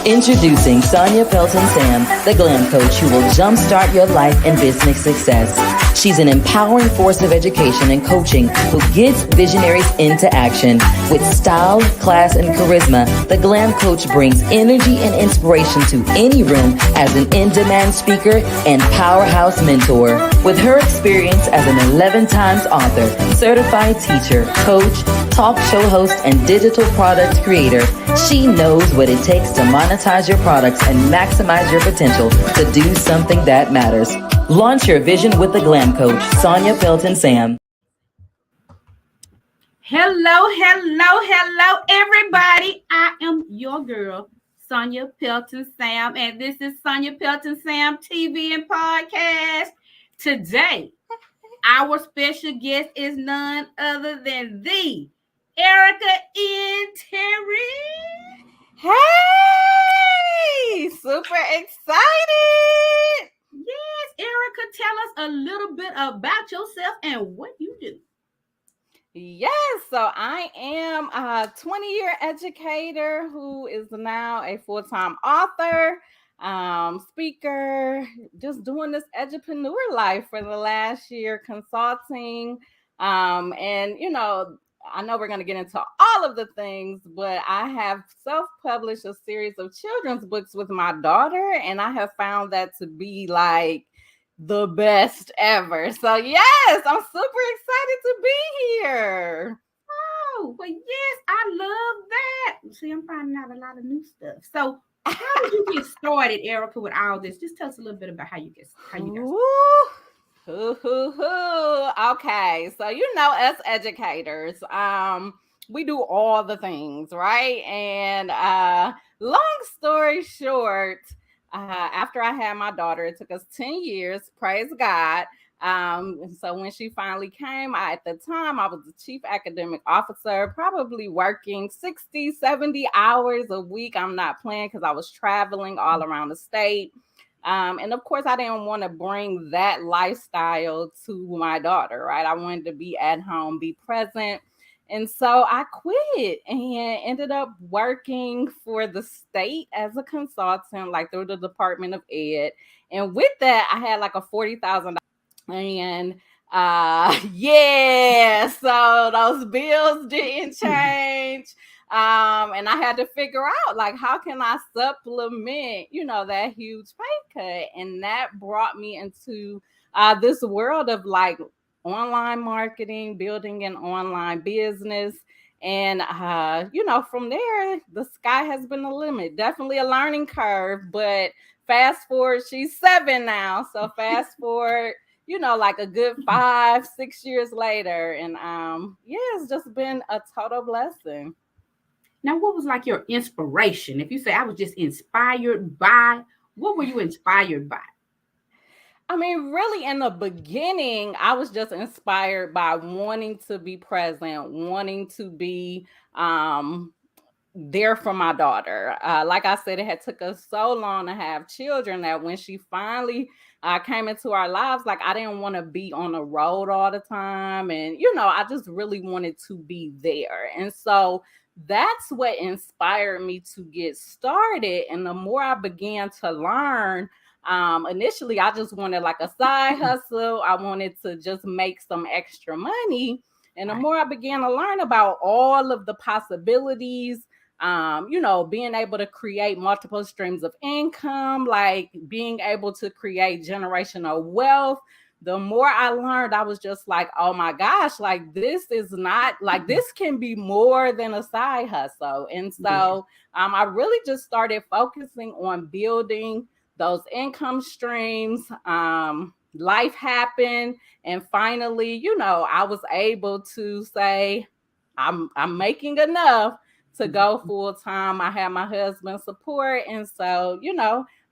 Introducing Sonjia Pelton-Sam, the glam coach who will jumpstart your life and business success. She's an empowering force of education and coaching who gets visionaries into action. With style, class, and charisma, the glam coach brings energy and inspiration to any room as an in-demand speaker and powerhouse mentor. With her experience as an 11 times author, certified teacher, coach, talk show host, and digital product creator, she knows what it takes to monetize your products and maximize your potential to do something that matters. Launch your vision with the Glam Coach, Sonjia Pelton-Sam. Hello, everybody. I am your girl, Sonjia Pelton-Sam, and this is Sonjia Pelton-Sam TV and Podcast. Today, our special guest is none other than the Erica N. Terry. Hey, super excited. Yes, Erica, tell us a little bit about yourself and what you do. Yes, so I am a 20-year educator who is now a full-time author, speaker, just doing this edupreneur life for the last year, consulting. And, I know we're going to get into all of the things, but I have self-published a series of children's books with my daughter, and I have found that to be like the best ever. So yes, I'm super excited to be here. Oh, well, yes, I love that. See, I'm finding out a lot of new stuff. So how did you get started, Erica, with all this? Just tell us a little bit about how you got started. Okay, so us educators, we do all the things, right? And long story short, after I had my daughter, it took us 10 years, praise God. So when she finally came, at the time, I was the chief academic officer, probably working 60, 70 hours a week. I'm not playing because I was traveling all around the state. And of course, I didn't want to bring that lifestyle to my daughter, right? I wanted to be at home, be present. And so I quit and ended up working for the state as a consultant, like through the Department of Ed. And with that, I had like a $40,000. And so those bills didn't change. And I had to figure out, like, how can I supplement, that huge pay cut? And that brought me into this world of like online marketing, building an online business. And, from there, the sky has been the limit. Definitely a learning curve, but fast forward, she's 7 now. So fast forward, like a good 5-6 years later. And it's just been a total blessing. Now, what was like your inspiration? If you say I was just inspired by, what were you inspired by? I mean, really, in the beginning, I was just inspired by wanting to be present, wanting to be there for my daughter. Like I said, it had took us so long to have children that when she finally came into our lives, like I didn't want to be on the road all the time. And, I just really wanted to be there. And so that's what inspired me to get started. And the more I began to learn, initially I just wanted like a side hustle. I wanted to just make some extra money. And the more I began to learn about all of the possibilities, being able to create multiple streams of income, like being able to create generational wealth, the more I learned, I was just like, oh my gosh, like this is not like this can be more than a side hustle. And so I really just started focusing on building those income streams. Life happened. And finally, I was able to say, I'm making enough to go full time. I had my husband's support. And so,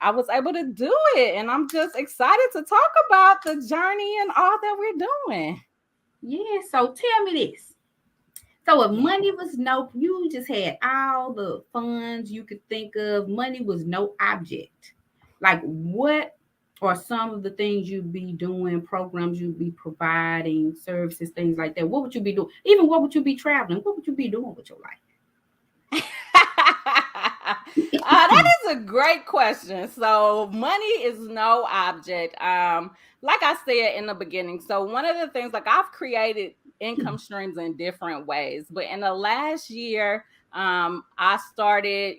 I was able to do it. And I'm just excited to talk about the journey and all that we're doing. Yeah. So tell me this. So if money was you just had all the funds you could think of, money was no object. Like what are some of the things you'd be doing, programs you'd be providing, services, things like that? What would you be doing? Even what would you be traveling? What would you be doing with your life? That is a great question. So, money is no object. Like I said in the beginning, so one of the things, like I've created income streams in different ways, but in the last year, I started,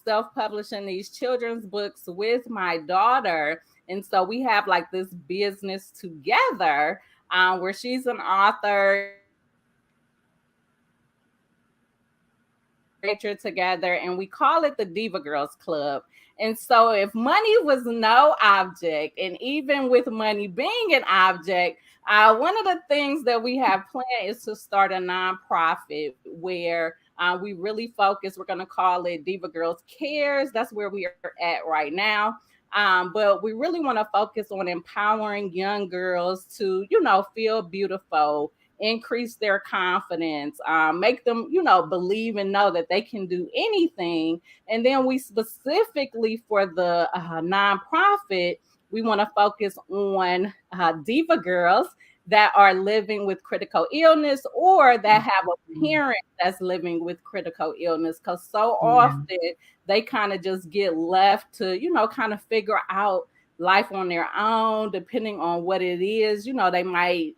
self-publishing these children's books with my daughter, and so we have like this business together, where she's an author nature together, and we call it the Diva Girls Club. And so if money was no object, and even with money being an object, one of the things that we have planned is to start a nonprofit where we really focus. We're going to call it Diva Girls Cares. That's where we are at right now. But we really want to focus on empowering young girls to, feel beautiful, increase their confidence, make them, believe and know that they can do anything. And then we specifically for the nonprofit, we want to focus on diva girls that are living with critical illness or that have a parent that's living with critical illness. Because so often they kind of just get left to, kind of figure out life on their own, depending on what it is. They might,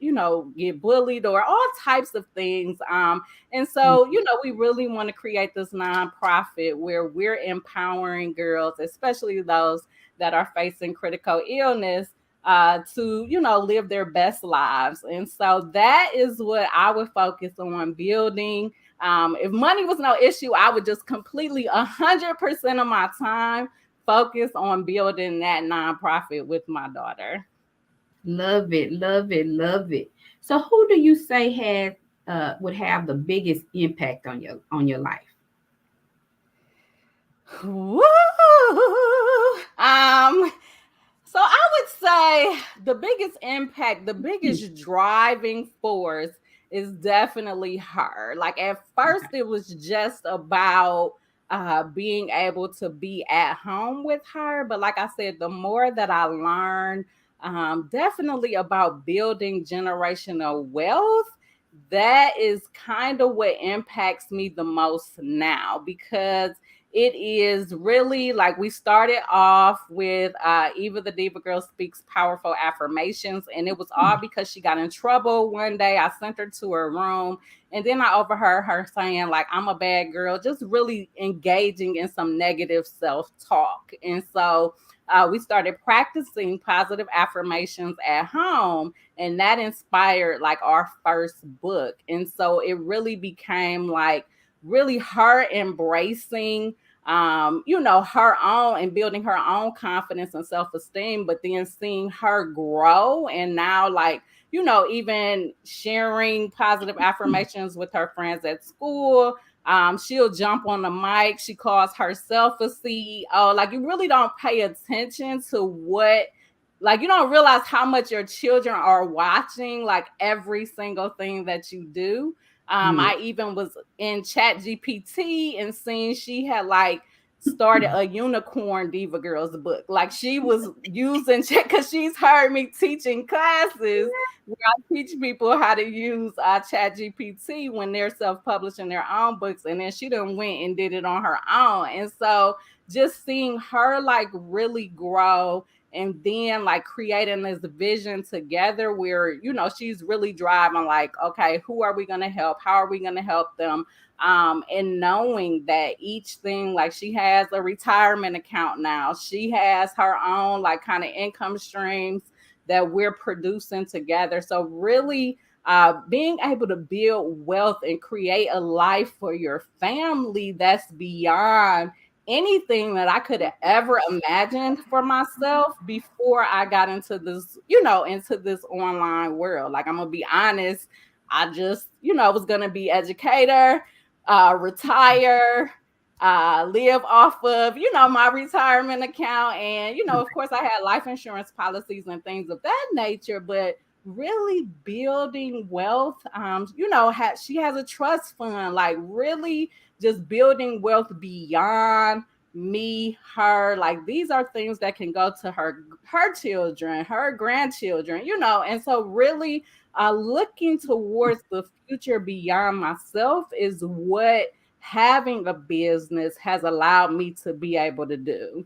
get bullied or all types of things. And so, we really want to create this nonprofit where we're empowering girls, especially those that are facing critical illness, to, live their best lives. And so that is what I would focus on building. If money was no issue, I would just completely 100% of my time focus on building that nonprofit with my daughter. Love it, love it, love it. So who do you say would have the biggest impact on your life? Woo! So I would say the biggest impact, the biggest driving force is definitely her. Like at first, it was just about being able to be at home with her. But like I said, the more that I learned, definitely about building generational wealth, that is kind of what impacts me the most now, because it is really like we started off with Eva the Diva Girl Speaks Powerful Affirmations, and it was all because she got in trouble one day. I sent her to her room, and then I overheard her saying, like, I'm a bad girl, just really engaging in some negative self-talk. And so we started practicing positive affirmations at home, and that inspired like our first book. And so it really became like really her embracing her own and building her own confidence and self-esteem, but then seeing her grow, and now like even sharing positive affirmations with her friends at school. She'll jump on the mic. She calls herself a CEO. Like you really don't pay attention to what, like you don't realize how much your children are watching, like every single thing that you do. I even was in Chat GPT and seen she had like started a unicorn diva girls book. Like she was using Chat, because she's heard me teaching classes where I teach people how to use Chat GPT when they're self-publishing their own books, and then she done went and did it on her own. And so just seeing her like really grow, and then like creating this vision together where she's really driving like, okay, who are we going to help, how are we going to help them, and knowing that each thing, like she has a retirement account now, she has her own like kind of income streams that we're producing together. So really being able to build wealth and create a life for your family that's beyond anything that I could have ever imagined for myself before I got into this, into this online world. Like I'm gonna be honest, I just, was gonna be educator, retire, live off of, my retirement account. And, of course I had life insurance policies and things of that nature, but really building wealth. She has a trust fund, like really just building wealth beyond me, her. Like these are things that can go to her children, her grandchildren, and so really looking towards the future beyond myself is what having a business has allowed me to be able to do.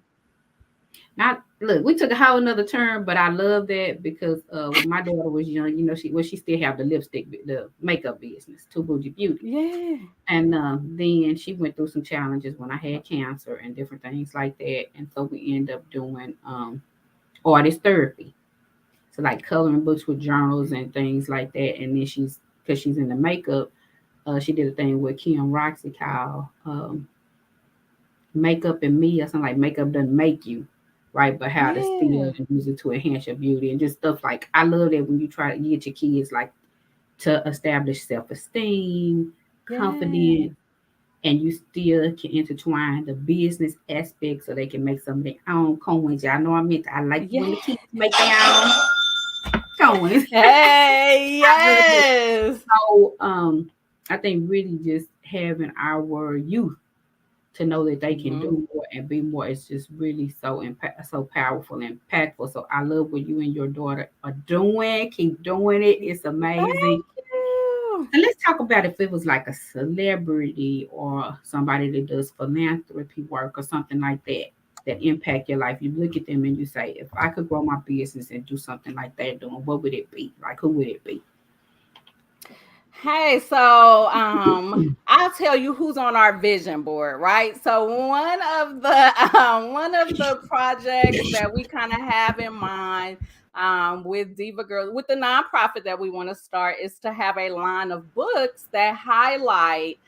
Not look, we took a whole another turn, but I love that because when my daughter was young, she still have the makeup business, Too Bougie Beauty. Yeah. And then she went through some challenges when I had cancer and different things like that. And so we end up doing artist therapy. So like coloring books with journals and things like that. And then because she's in the makeup, she did a thing with Kim Roxy called Makeup and Me or something like makeup doesn't make you, right? But how to Yeah. still use it to enhance your beauty and just stuff like I love that when you try to get your kids like to establish self-esteem, Yeah. confidence, and you still can intertwine the business aspect so they can make some of their own coins. Y'all know I like when the Yeah. kids make their own coins. Hey, I love it. yes. So I think really just having our youth to know that they can Mhm. do more and be more is just really so powerful and impactful. So I love what you and your daughter are doing. Keep doing it. It's amazing. Thank you. And let's talk about if it was like a celebrity or somebody that does philanthropy work or something like that that impact your life. You look at them and you say, if I could grow my business and do something like that doing, what would it be? Like who would it be? Hey, so I'll tell you who's on our vision board, right? So one of the projects that we kind of have in mind with Diva Girls, with the nonprofit that we want to start, is to have a line of books that highlight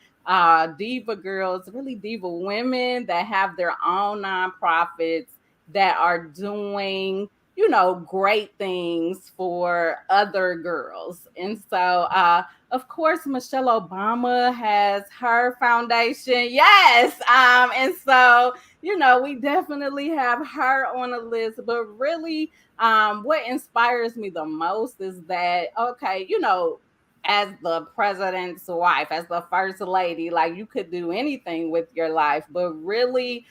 diva girls, really diva women that have their own nonprofits that are doing, you know, great things for other girls. And so of course, Michelle Obama has her foundation. Yes. And so, you know, we definitely have her on the list. But really, what inspires me the most is that, okay, you know, as the president's wife, as the first lady, like you could do anything with your life, but really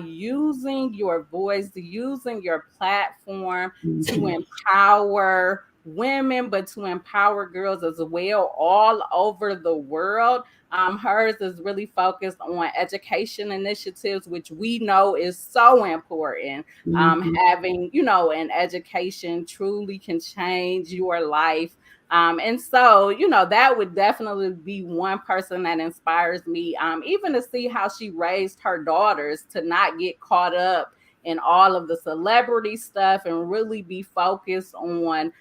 using your voice, using your platform to Mhm. empower women, but to empower girls as well all over the world. Hers is really focused on education initiatives, which we know is so important. Mhm. Having, you know, an education truly can change your life. And so, you know, that would definitely be one person that inspires me, even to see how she raised her daughters to not get caught up in all of the celebrity stuff and really be focused on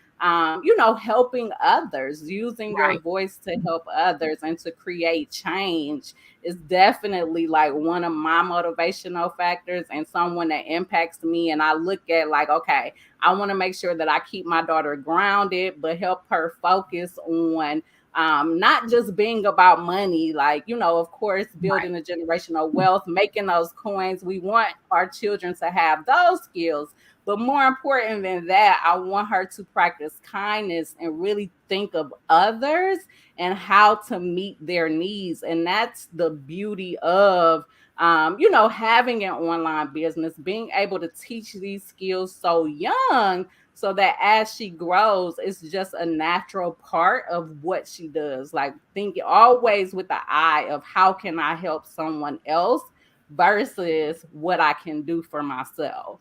you know, helping others, using your Right. voice to help others and to create change is definitely like one of my motivational factors and someone that impacts me. And I look at like, okay, I want to make sure that I keep my daughter grounded, but help her focus on not just being about money, like, you know, of course, Right. building a generational wealth, making those coins. We want our children to have those skills, but more important than that, I want her to practice kindness and really think of others and how to meet their needs. And that's the beauty of, you know, having an online business, being able to teach these skills so young so that as she grows, it's just a natural part of what she does. Like, think always with the eye of how can I help someone else versus what I can do for myself.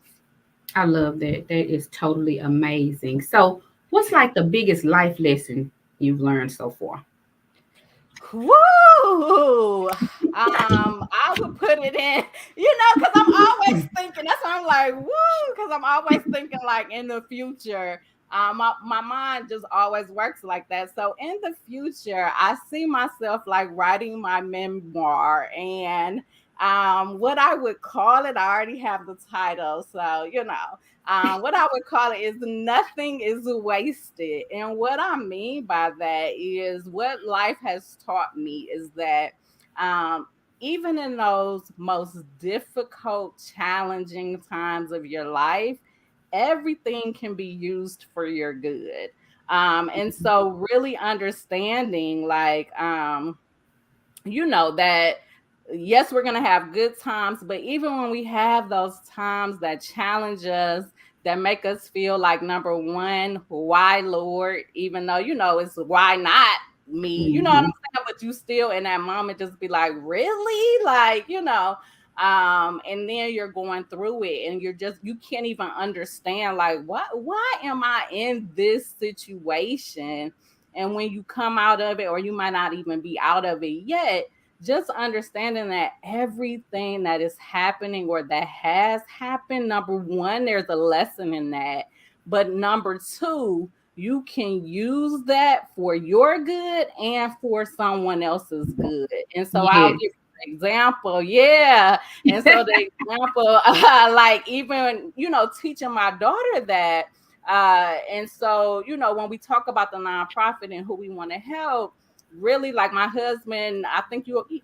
I love that. That is totally amazing. So, what's like the biggest life lesson you've learned so far? Woo! I would put it in, you know, because I'm always thinking. That's why I'm like, woo, because I'm always thinking like in the future. My mind just always works like that. So in the future, I see myself like writing my memoir and what I would call it. I already have the title, so you know. What I would call it is nothing is wasted. And what I mean by that is what life has taught me is that um, even in those most difficult, challenging times of your life, everything can be used for your good. And so, really understanding, like, you know, that yes, we're going to have good times, but even when we have those times that challenge us, that make us feel like, number one, why Lord, even though, you know, it's why not me, you know what I'm Mhm. saying? But but you still in that moment just be like, really? Like, and then you're going through it and you can't even understand like why am I in this situation? And when you come out of it, or you might not even be out of it yet, just understanding that everything that is happening or that has happened, number one, there's a lesson in that. But number two, you can use that for your good and for someone else's good. And so I'll Yes. give you an example. Yeah. And so the example, like even, teaching my daughter that. And so, when we talk about the nonprofit and who we want to help, really, like my husband,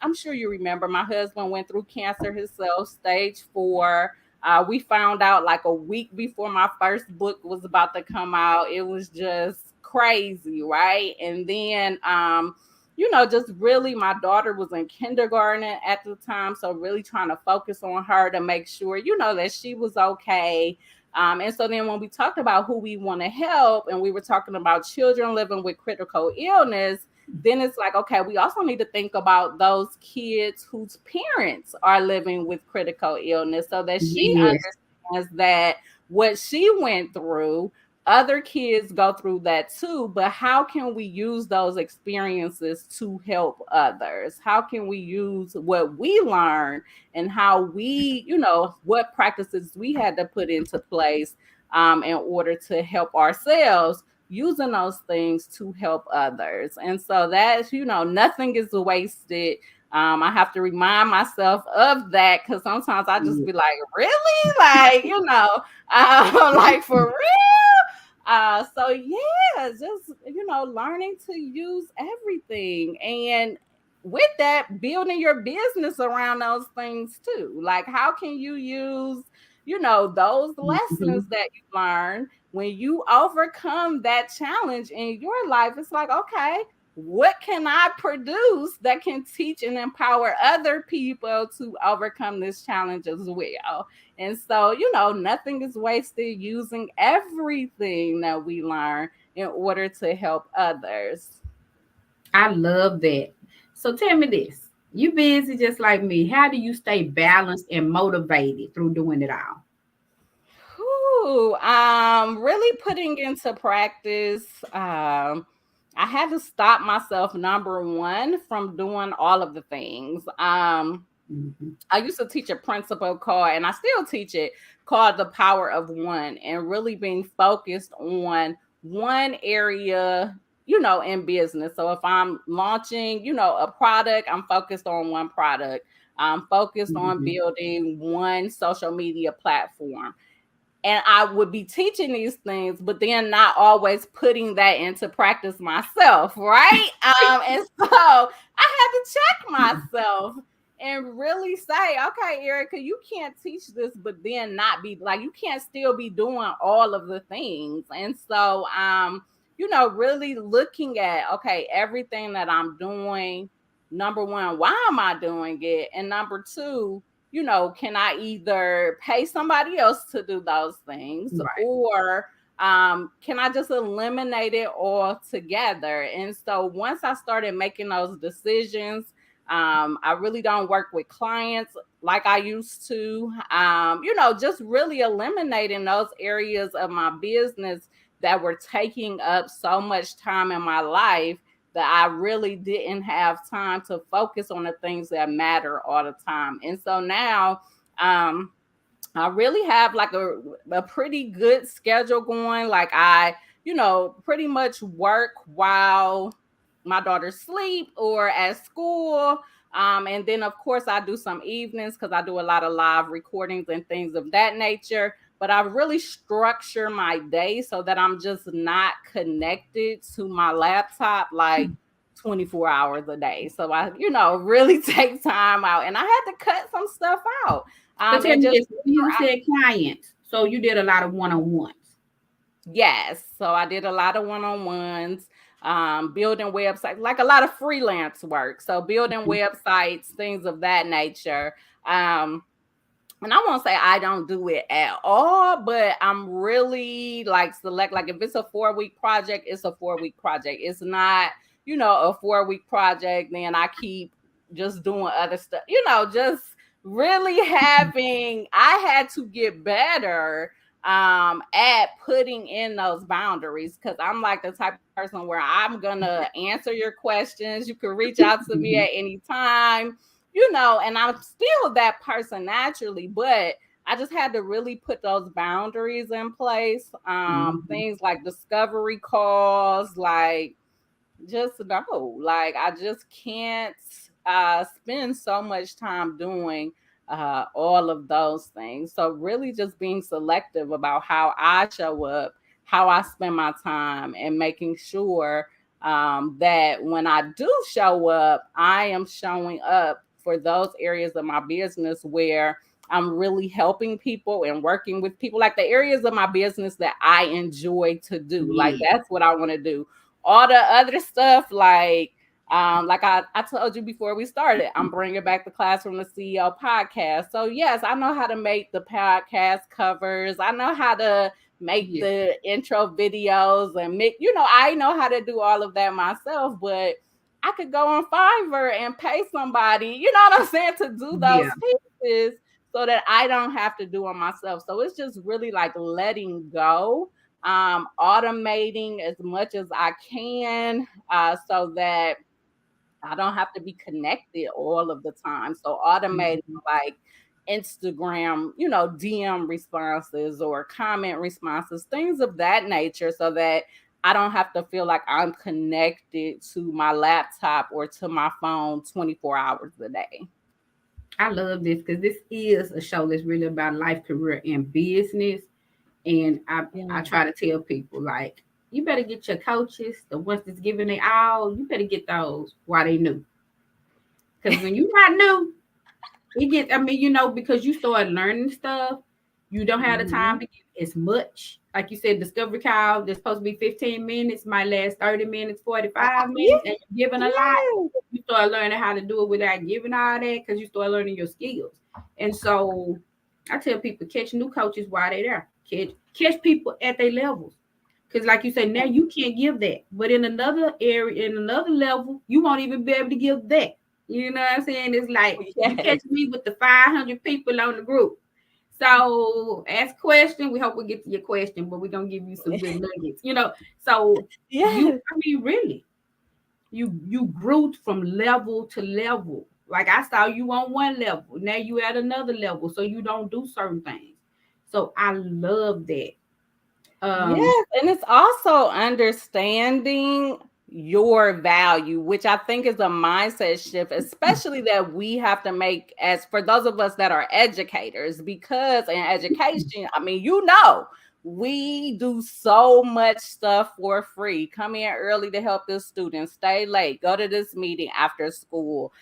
I'm sure you remember, my husband went through cancer himself, stage 4. We found out like a week before my first book was about to come out. It was just crazy, right? And then, just really, my daughter was in kindergarten at the time. So really trying to focus on her to make sure, that she was okay. And so then when we talked about who we want to help, and we were talking about children living with critical illness, then it's like, okay, we also need to think about those kids whose parents are living with critical illness, so that she Yes. understands that what she went through, other kids go through that too. But how can we use those experiences to help others? How can we use what we learned and how we, what practices we had to put into place in order to help ourselves, using those things to help others. And so that's, nothing is wasted. I have to remind myself of that, because sometimes I just be like, really? Like, like for real? So yeah, just, learning to use everything. And with that, building your business around those things too. Like, how can you use, those lessons that you learn when you overcome that challenge in your life? It's like, okay, what can I produce that can teach and empower other people to overcome this challenge as well? And so, nothing is wasted, using everything that we learn in order to help others. I love that. So tell me this. You busy just like me. How do you stay balanced and motivated through doing it all? Really putting into practice. I had to stop myself, number one, from doing all of the things. I used to teach a principle called, and I still teach it, called the power of one, and really being focused on one area, in business. So if I'm launching, a product, I'm focused on one product. I'm focused on Mhm. building one social media platform. And I would be teaching these things, but then not always putting that into practice myself, right? And so I had to check myself and really say, okay, Erica, you can't teach this, but then not be like, you can't still be doing all of the things. And so, really looking at, okay, everything that I'm doing, number one, why am I doing it? And number two, can I either pay somebody else to do those things, Right. or can I just eliminate it altogether? And so once I started making those decisions, I really don't work with clients like I used to. Just really eliminating those areas of my business that were taking up so much time in my life, that I really didn't have time to focus on the things that matter all the time. And so now, I really have like a pretty good schedule going. Like I, pretty much work while my daughter sleep or at school. And then of course I do some evenings, because I do a lot of live recordings and things of that nature. But I really structure my day so that I'm just not connected to my laptop like 24 hours a day. So I, really take time out, and I had to cut some stuff out. So tell And me just this. You said clients. So you did a lot of one-on-ones. yes. So I did a lot of one-on-ones, building websites, like a lot of freelance work. So building websites, things of that nature. And I won't say I don't do it at all, but I'm really like select, like if it's a 4-week project, it's a 4-week project. It's not, a 4-week project, then I keep just doing other stuff, just really I had to get better at putting in those boundaries, because I'm like the type of person where I'm gonna answer your questions. You can reach out to me at any time, and I'm still that person naturally, but I just had to really put those boundaries in place. Things like discovery calls, like just no, like I just can't spend so much time doing all of those things. So really just being selective about how I show up, how I spend my time, and making sure that when I do show up, I am showing up for those areas of my business where I'm really helping people and working with people, like the areas of my business that I enjoy to do. Like that's what I want to do. All the other stuff, like I told you before we started, I'm bringing back the Class from the CEO podcast. So yes, I know how to make the podcast covers. I know how to make the intro videos and make, I know how to do all of that myself, but I could go on Fiverr and pay somebody, you know what I'm saying, to do those pieces so that I don't have to do them myself. So it's just really like letting go, automating as much as I can, so that I don't have to be connected all of the time. So automating like Instagram, DM responses or comment responses, things of that nature, so that I don't have to feel like I'm connected to my laptop or to my phone 24 hours a day. I love this because this is a show that's really about life, career, and business. And I try to tell people, like, you better get your coaches, the ones that's giving they all, you better get those while they new. Because when you're not new, because you start learning stuff, you don't have the time to get as much. Like you said, discovery call that's supposed to be 15 minutes, might last 30 minutes, 45 minutes, and you're giving a lot. You start learning how to do it without giving all that, because you start learning your skills. And so I tell people, catch new coaches while they're there. Catch people at their levels. Because like you said, now you can't give that. But in another area, in another level, you won't even be able to give that. You know what I'm saying? It's like you catch me with the 500 people on the group. So ask question. We hope we get to your question, but we're gonna give you some good nuggets. So really, you grew from level to level. Like I saw you on one level, now you at another level, so you don't do certain things. So I love that. Yes, and it's also understanding your value, which I think is a mindset shift, especially that we have to make as for those of us that are educators, because in education, we do so much stuff for free. Come in early to help the students, stay late, go to this meeting after school,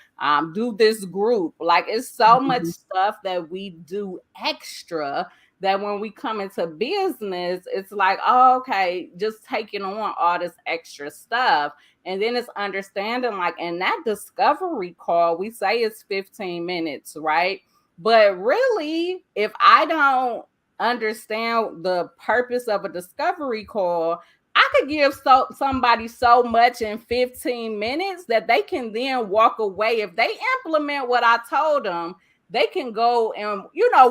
do this group. Like it's so much stuff that we do extra that when we come into business, it's like, oh, okay, just taking on all this extra stuff. And then it's understanding, like in that discovery call, we say it's 15 minutes, right? But really, if I don't understand the purpose of a discovery call, I could give somebody so much in 15 minutes that they can then walk away. If they implement what I told them, they can go and,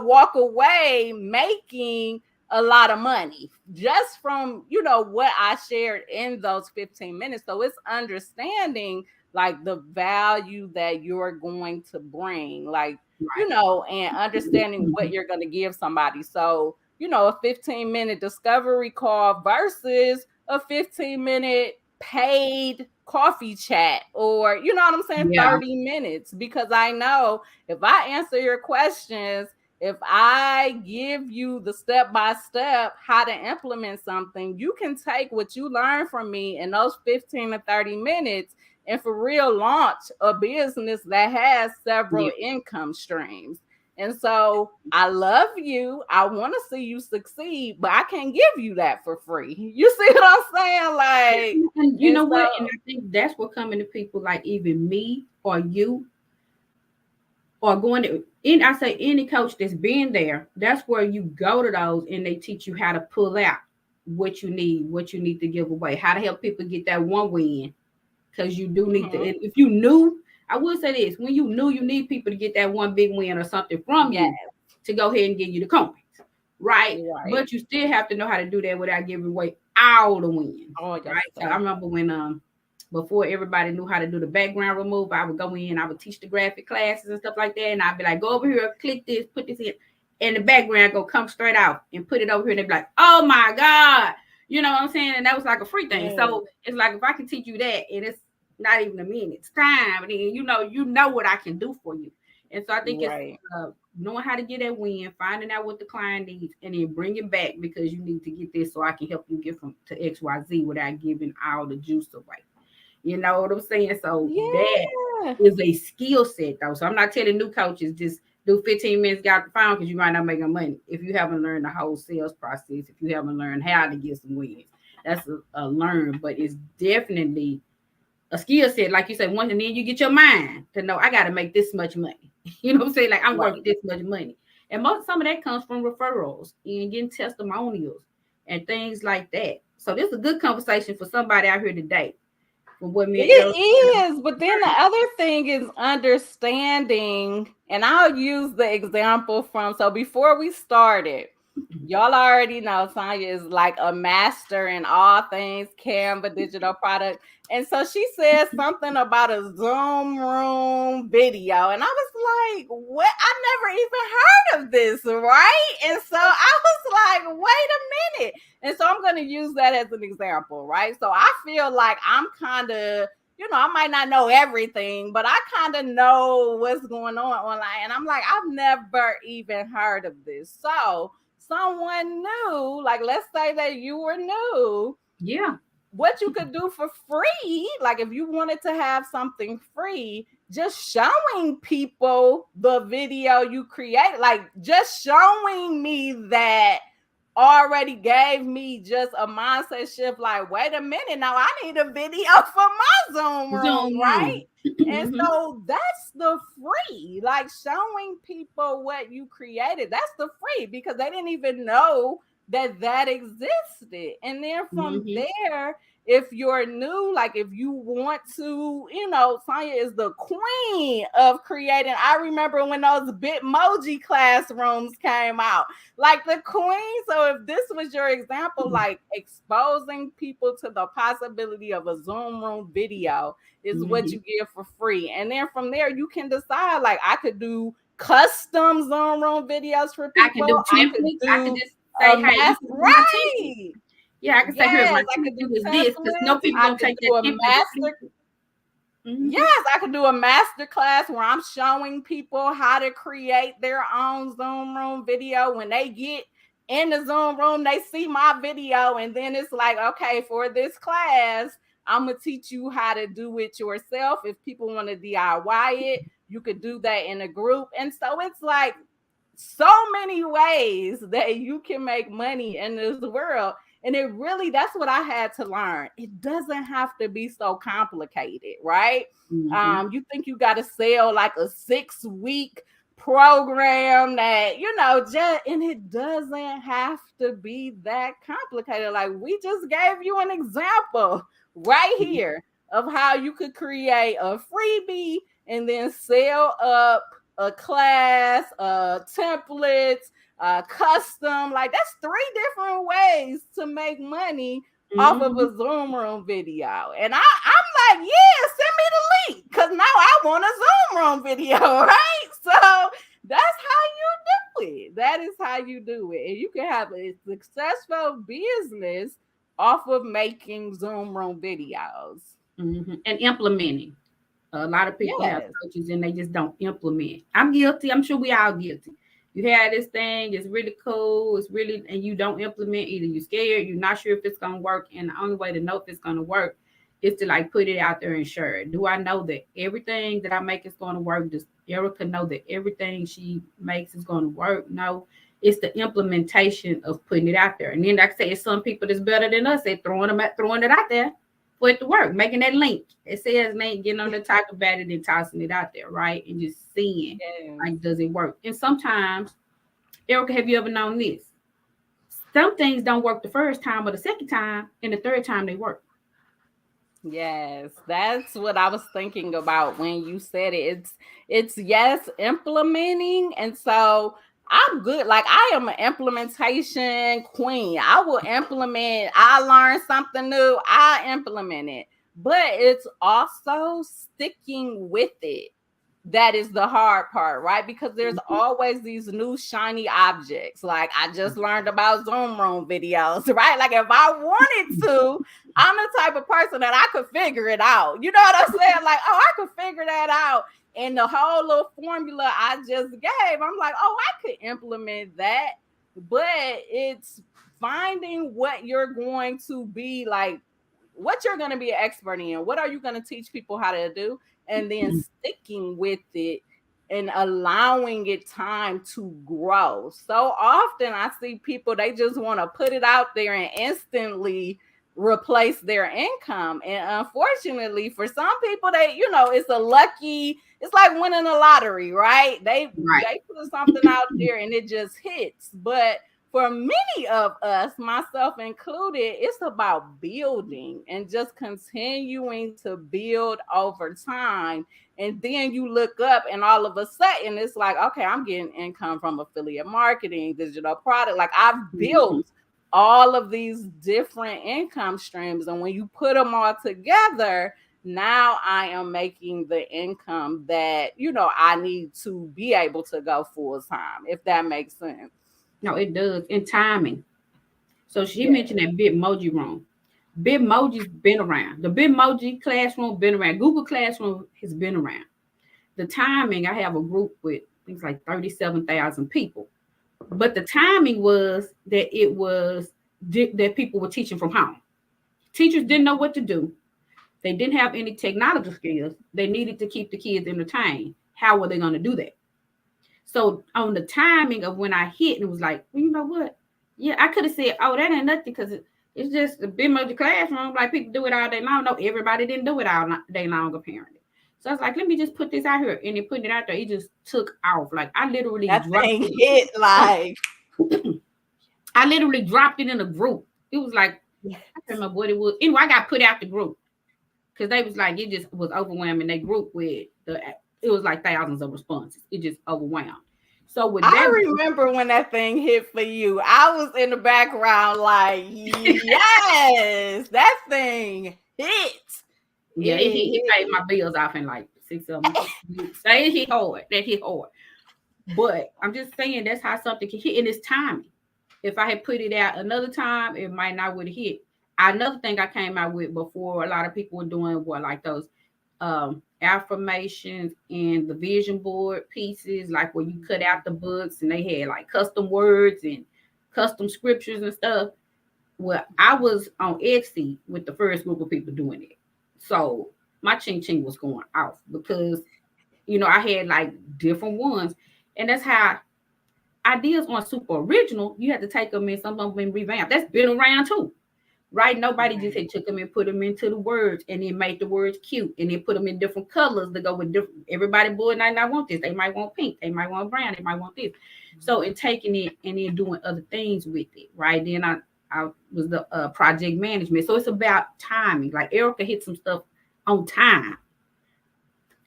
walk away making a lot of money just from, what I shared in those 15 minutes. So it's understanding like the value that you're going to bring, like, and understanding what you're going to give somebody. So, a 15-minute discovery call versus a 15-minute paid coffee chat, or you know what I'm saying, 30 minutes, because I know if I answer your questions, if I give you the step-by-step how to implement something, you can take what you learn from me in those 15 to 30 minutes and for real launch a business that has several income streams. And so I love you. I want to see you succeed, but I can't give you that for free. You see what I'm saying? Like, and you know what? And I think that's what coming to people like even me or you or going to I say any coach that's been there, that's where you go to those and they teach you how to pull out what you need to give away, how to help people get that one win. because you do need to. And if you knew, I will say this: when you knew you need people to get that one big win or something from Yes. you to go ahead and give you the coins, right? Right. But you still have to know how to do that without giving away all the wins, Oh, yes, right? So sir. I remember when before everybody knew how to do the background remove, I would go in, I would teach the graphic classes and stuff like that, and I'd be like, go over here, click this, put this in, and the background go come straight out and put it over here, and they'd be like, oh my God. You know what I'm saying? And that was like a free thing. Yes. So it's like if I can teach you that and it's not even a minute's time, then you know what I can do for you. And so I think Right. it's knowing how to get that win, finding out what the client needs, and then bring it back because you need to get this so I can help you get from to XYZ without giving all the juice away. You know what I'm saying? So that Yeah. is a skill set though. So I'm not telling new coaches just do 15 minutes, get out the phone because you might not make no money if you haven't learned the whole sales process, if you haven't learned how to get some wins. That's a learn, but it's definitely a skill set, like you said, once and then you get your mind to know I got to make this much money. You know what I'm saying? Like I'm worth this much money. And some of that comes from referrals and getting testimonials and things like that. So this is a good conversation for somebody out here today. From what me and It is, but then the other thing is understanding, and I'll use the example from, so before we started, y'all already know Sonjia is like a master in all things Canva digital product. And so she said something about a Zoom room video. And I was like, what? I never even heard of this, right? And so I was like, wait a minute. And so I'm going to use that as an example, right? So I feel like I'm kind of, I might not know everything, but I kind of know what's going on online. And I'm like, I've never even heard of this. So someone new, like let's say that you were new, yeah, what you could do for free, like if you wanted to have something free, just showing people the video you created, like just showing me that already gave me just a mindset shift. Like, wait a minute, now I need a video for my Zoom room, right? And so that's the free, like showing people what you created. That's the free because they didn't even know that existed. And then from there, if you're new, like if you want to, Sonjia is the queen of creating. I remember when those Bitmoji classrooms came out, like the queen. So if this was your example, like exposing people to the possibility of a Zoom room video is what you give for free. And then from there, you can decide, like I could do custom Zoom room videos for people. I can do templates. I can just say, hey, right. Yeah, I can say, here, my I could do is this, because no people don't take that template. Yes, I could do a master class where I'm showing people how to create their own Zoom room video. When they get in the Zoom room, they see my video, and then it's like, okay, for this class, I'm going to teach you how to do it yourself. If people want to DIY it, you could do that in a group. And so it's like so many ways that you can make money in this world. And it really, that's what I had to learn. It doesn't have to be so complicated, right? You think you got to sell like a 6-week program that, and it doesn't have to be that complicated. Like we just gave you an example right here of how you could create a freebie and then sell up a class, templates, custom. Like that's 3 different ways to make money off of a Zoom room video. And I'm like, yeah, send me the link because now I want a Zoom room video, right? So that's how you do it. That is how you do it. And you can have a successful business off of making Zoom room videos and implementing. A lot of people have coaches and they just don't implement. I'm guilty. I'm sure we all guilty. You have this thing, it's really cool, and you don't implement. Either you're scared, you're not sure if it's gonna work, and the only way to know if it's gonna work is to like put it out there and share it. Do I know that everything that I make is gonna work? Does Erica know that everything she makes is gonna work? No, it's the implementation of putting it out there. And then like I say, it's some people that's better than us at throwing it out there for it to work, making that link. It says link, getting on the talk about it and tossing it out there, right? And just seeing like, does it work? And sometimes, Erica, have you ever known this? Some things don't work the first time or the second time, and the third time they work. Yes, that's what I was thinking about when you said it. It's yes, implementing. And so I'm good. Like I am an implementation queen. I will implement, I learn something new, I implement it. But it's also sticking with it that is the hard part, right? Because there's always these new shiny objects. Like I just learned about Zoom room videos, right? Like if I wanted to, I'm the type of person that I could figure it out. You know what I'm saying? Like, oh, I could figure that out. And the whole little formula I just gave, I'm like, oh, I could implement that. But it's finding what you're going to be like, what you're going to be an expert in. What are you going to teach people how to do? And then sticking with it and allowing it time to grow. So often I see people, they just want to put it out there and instantly replace their income. And unfortunately, for some people, it's a lucky, it's like winning a lottery, right? They put something out there and it just hits. But for many of us, myself included, it's about building and just continuing to build over time. And then you look up and all of a sudden it's like, okay, I'm getting income from affiliate marketing, digital product. Like I've built all of these different income streams. And when you put them all together, now I am making the income that, I need to be able to go full time, if that makes sense. No, it does. And timing. So she mentioned that Bitmoji room. Bitmoji's been around. The Bitmoji classroom been around. Google Classroom has been around. The timing, I have a group with things like 37,000 people. But the timing was that people were teaching from home. Teachers didn't know what to do. They didn't have any technology skills. They needed to keep the kids entertained. How were they going to do that? So on the timing of when I hit, it was like, well, you know what? Yeah, I could have said, oh, that ain't nothing because it's just a bit of the classroom. Like people do it all day long. No, everybody didn't do it all day long, apparently. So I was like, let me just put this out here. And then putting it out there, it just took off. Like I literally dropped it. Like I literally dropped it in a group. It was like, I can't remember what it was. Anyway, I got put out the group because they was like, it just was overwhelming. They group with it was like thousands of responses. It just overwhelmed. So with I remember when that thing hit for you, I was in the background like, yes, that thing hit. Yeah, he paid my bills off in like 6 7 weeks. Say it hit hard. That hit hard. But I'm just saying that's how something can hit, and it's timing. If I had put it out another time, it might not would have hit. Another thing I came out with before, a lot of people were doing like those affirmations and the vision board pieces, like where you cut out the books and they had like custom words and custom scriptures and stuff. Well, I was on Etsy with the first group of people doing it. So my ching ching was going off because, I had like different ones. And that's how ideas aren't super original. You have to take them in, some of them been revamped. That's been around too. Right? Nobody just had took them and put them into the words and then made the words cute and then put them in different colors to go with different. Everybody, boy, might not want this. They might want pink. They might want brown. They might want this. So in taking it and then doing other things with it, right? Then I was the project management. So it's about timing. Like Erica hit some stuff on time.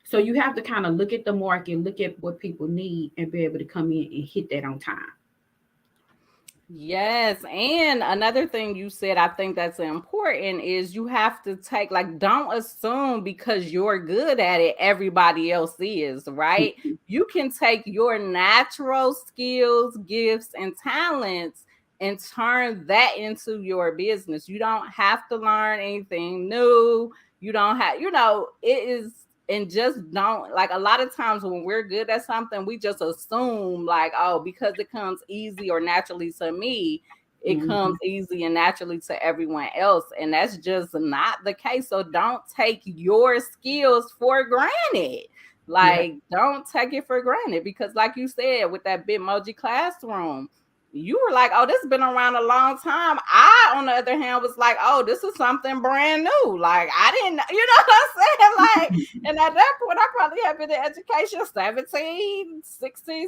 So you have to kind of look at the market, look at what people need, and be able to come in and hit that on time. Yes. And another thing you said, I think that's important is you have to take, like, don't assume because you're good at it, everybody else is, right? You can take your natural skills, gifts, and talents and turn that into your business. You don't have to learn anything new. You don't have, it is. And just don't, like, a lot of times when we're good at something, we just assume like, oh, because it comes easy or naturally to me, it comes easy and naturally to everyone else. And that's just not the case. So don't take your skills for granted. Like, don't take it for granted because like you said, with that Bitmoji classroom, you were like, oh, this has been around a long time. I, on the other hand, was like, oh, this is something brand new. Like, I didn't, you know what I'm saying? Like, and at that point, I probably had been in education 16,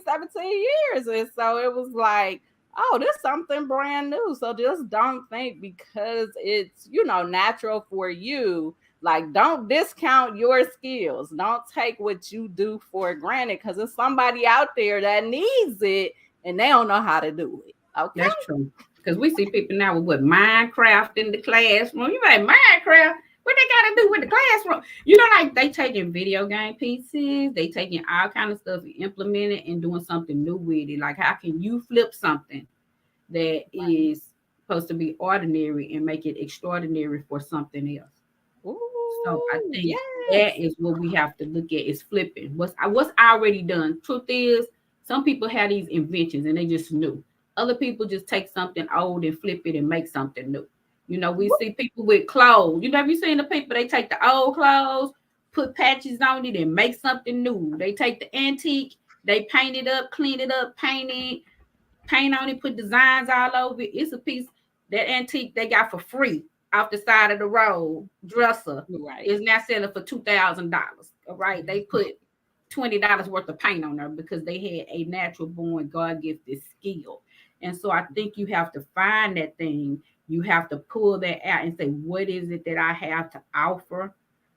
17 years. And so it was like, oh, this is something brand new. So just don't think because it's, natural for you Like, don't discount your skills. Don't take what you do for granted, because there's somebody out there that needs it and they don't know how to do it. Okay. That's true. Because we see people now with what Minecraft in the classroom. You like Minecraft? What they got to do with the classroom? You know, like they taking video game pieces, they taking all kind of stuff and implementing it and doing something new with it. Like, how can you flip something that is supposed to be ordinary and make it extraordinary for something else? So I Ooh, think yes. that is what we have to look at is flipping. What's already done. Truth is, some people have these inventions and they just new. Other people just take something old and flip it and make something new. You know, we see people with clothes. You know, have you seen the people? They take the old clothes, put patches on it, and make something new. They take the antique, they paint it up, clean it up, paint on it, put designs all over it. It's a piece that antique they got for free off the side of the road. Dresser Right. is now selling for $2,000. All right, they put $20 worth of paint on there because they had a natural born God gifted skill. And so I think you have to find that thing. You have to pull that out and say, what is it that I have to offer,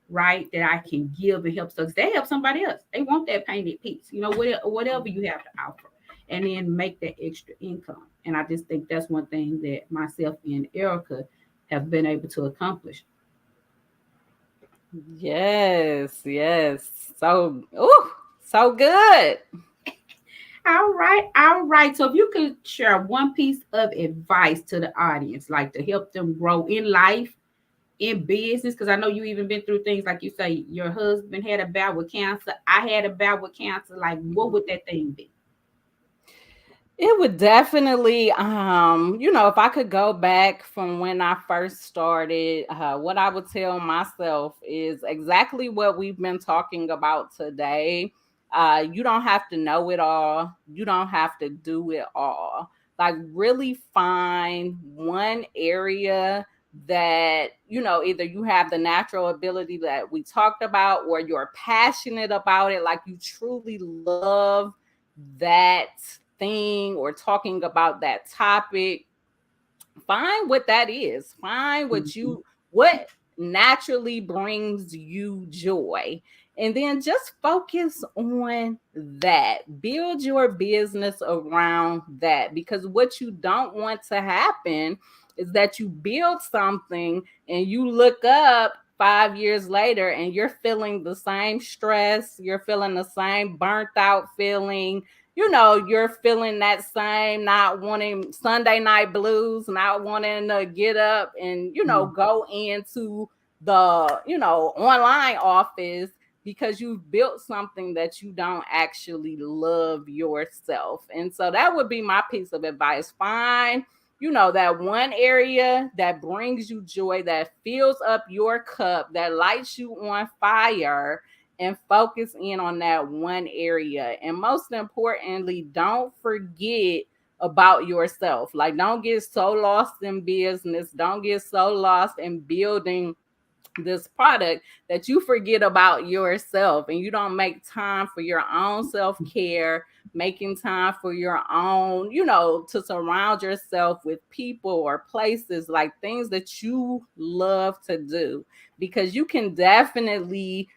right? That I can give and help. So they help somebody else. They want that painted piece, you know, whatever you have to offer, and then make that extra income. And I just think that's one thing that myself and Erica have been able to accomplish. Yes, yes. So, ooh, so good. All right, all right. So if you could share one piece of advice to the audience, like to help them grow in life, in business, because I know you even been through things like you say, your husband had a bout with cancer. I had a bout with cancer. Like, what would that thing be? It would definitely, if I could go back from when I first started, what I would tell myself is exactly what we've been talking about today. You don't have to know it all. You don't have to do it all. Like, really find one area that, either you have the natural ability that we talked about, or you're passionate about it, like you truly love that thing or talking about that topic. Find what that is. Find Mhm. what naturally brings you joy, and then just focus on that. Build your business around that, because what you don't want to happen is that you build something and you look up 5 years later and you're feeling the same stress, you're feeling the same burnt out feeling, you're feeling that same not wanting Sunday night blues, not wanting to get up and, Mhm. go into the, online office, because you've built something that you don't actually love yourself. And so that would be my piece of advice. Find, that one area that brings you joy, that fills up your cup, that lights you on fire, and focus in on that one area. And most importantly, don't forget about yourself. Like, don't get so lost in business, don't get so lost in building this product that you forget about yourself and you don't make time for your own self-care, making time for your own, to surround yourself with people or places, like things that you love to do, because you can definitely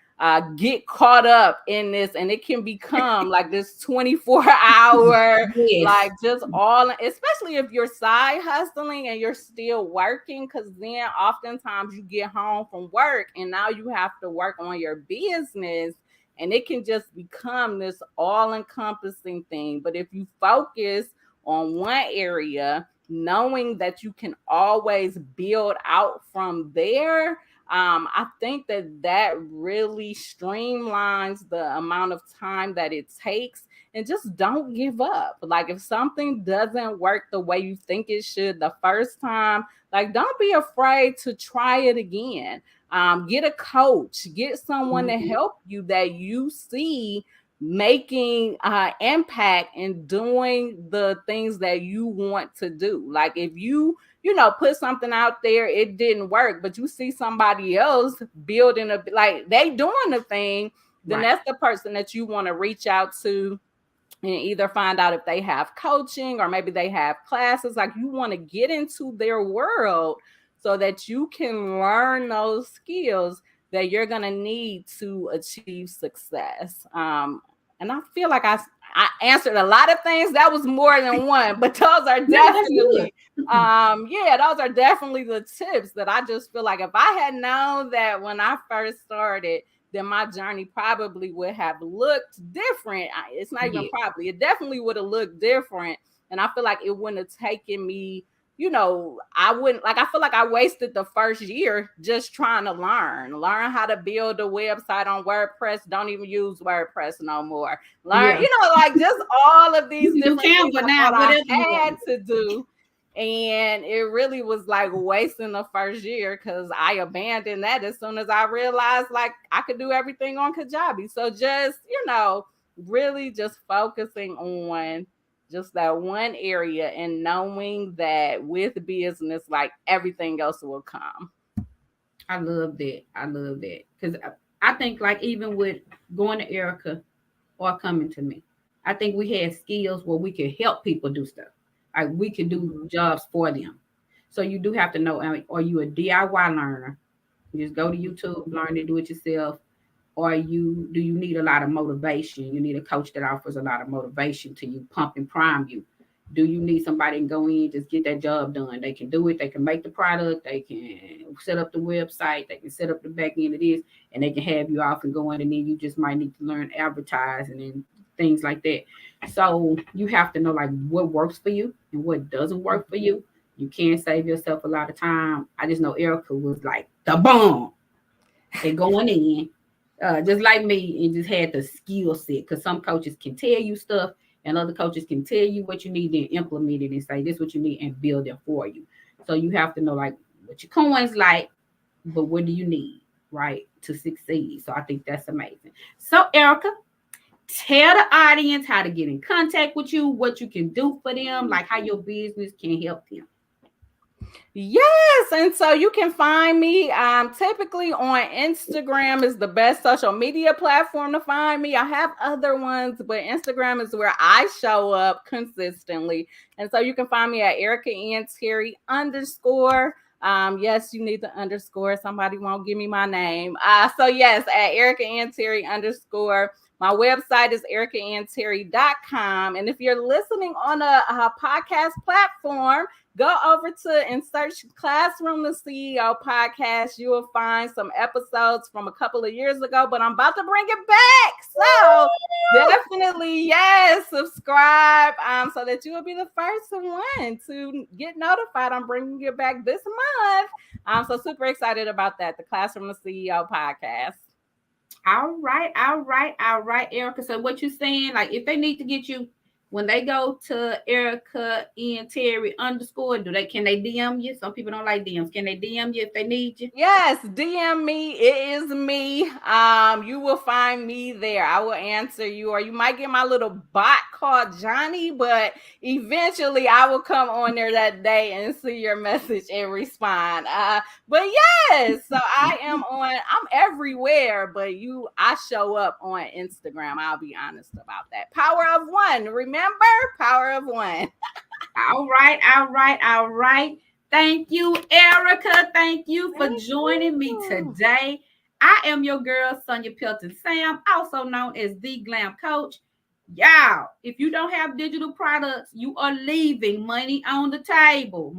get caught up in this, and it can become like this 24-hour, Yes. like just all, especially if you're side hustling and you're still working, because then oftentimes you get home from work and now you have to work on your business, and it can just become this all-encompassing thing. But if you focus on one area, knowing that you can always build out from there, I think that really streamlines the amount of time that it takes. And just don't give up. Like, if something doesn't work the way you think it should the first time, like, don't be afraid to try it again. Get a coach, get someone to Mhm. help you that you see making impact and doing the things that you want to do. Like, if you put something out there, it didn't work, but you see somebody else building like they doing the thing, then Right. that's the person that you want to reach out to and either find out if they have coaching or maybe they have classes. Like, you want to get into their world so that you can learn those skills, that you're going to need to achieve success. And I feel like I answered a lot of things. That was more than one, but those are definitely, those are definitely the tips that I just feel like if I had known that when I first started, then my journey probably would have looked different. It's not even probably, it definitely would have looked different. And I feel like it wouldn't have taken me, I feel like I wasted the first year just trying to learn how to build a website on WordPress. Don't even use WordPress no more. Learn, like just all of these different things I had to do. And it really was like wasting the first year because I abandoned that as soon as I realized like I could do everything on Kajabi. So just, really just focusing on just that one area and knowing that with business, like everything else will come. I love that. Because I think like even with going to Erica or coming to me, I think we had skills where we could help people do stuff. Like we could do jobs for them. So you do have to know, are you a DIY learner? You just go to YouTube, learn to do it yourself. Or do you need a lot of motivation? You need a coach that offers a lot of motivation to you, pump and prime you. Do you need somebody to go in, just get that job done? They can do it. They can make the product. They can set up the website. They can set up the back end of this, and they can have you off and going. And then you just might need to learn advertising and things like that. So you have to know like what works for you and what doesn't work for you. You can't save yourself a lot of time. I just know Erica was like the bomb. They're going in. Just like me, and just had the skill set. Because some coaches can tell you stuff, and other coaches can tell you what you need and implement it and say this is what you need and build it for you. So you have to know like what your coins like, but what do you need, right, to succeed. So I think that's amazing. So Erica, tell the audience how to get in contact with you, what you can do for them, like how your business can help them. Yes, and so you can find me typically on Instagram is the best social media platform to find me. I have other ones, but Instagram is where I show up consistently. And so you can find me at Erica Ann Terry _. Yes, you need the underscore. Somebody won't give me my name. So yes, at Erica Ann Terry _. My website is ericaannterry.com. And if you're listening on a podcast platform, go over to and search Classroom the CEO podcast. You will find some episodes from a couple of years ago, but I'm about to bring it back. So definitely, yes, subscribe so that you will be the first one to get notified. I'm bringing it back this month. I'm so super excited about that, the Classroom the CEO podcast. All right, Erica. So what you saying, like if they need to get you when they go to Erica Ann Terry _, can they DM you? Some people don't like DMs. Can they DM you if they need you? Yes, DM me. It is me. You will find me there. I will answer you, or you might get my little bot called Johnny, but eventually I will come on there that day and see your message and respond. But yes, so I'm everywhere, but I show up on Instagram. I'll be honest about that. Power of one. Remember? Power of one. All right. Thank you, Erica. Thank you for joining me today. I am your girl, Sonjia Pelton-Sam, also known as The Glam Coach. Y'all, if you don't have digital products, you are leaving money on the table.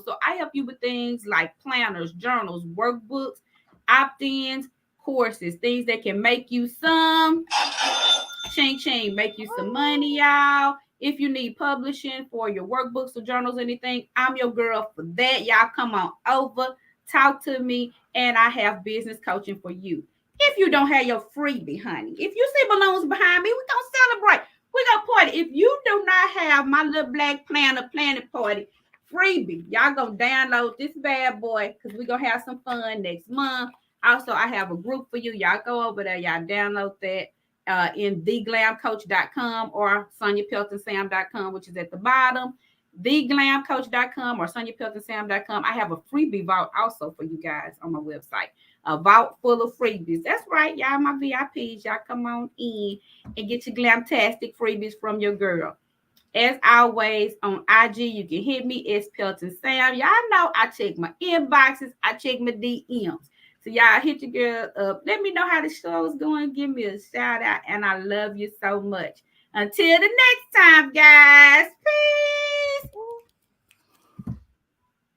So I help you with things like planners, journals, workbooks, opt-ins, courses, things that can make you some ching, make you some money, y'all. If you need publishing for your workbooks or journals, anything, I'm your girl for that. Y'all come on over, talk to me, and I have business coaching for you. If you don't have your freebie, honey, if you see balloons behind me, we're going to celebrate. We're going to party. If you do not have my little black planner planet party freebie, y'all going to download this bad boy because we're going to have some fun next month. Also, I have a group for you. Y'all go over there. Y'all download that. In theglamcoach.com or sonjiapeltonsam.com, which is at the bottom, theglamcoach.com or sonjiapeltonsam.com. I have a freebie vault also for you guys on my website, a vault full of freebies. That's right, y'all, my VIPs. Y'all come on in and get your glamtastic freebies from your girl. As always, on IG, you can hit me as Pelton Sam. Y'all know I check my inboxes. I check my DMs. So y'all hit your girl up. Let me know how the show is going. Give me a shout out. And I love you so much. Until the next time, guys. Peace.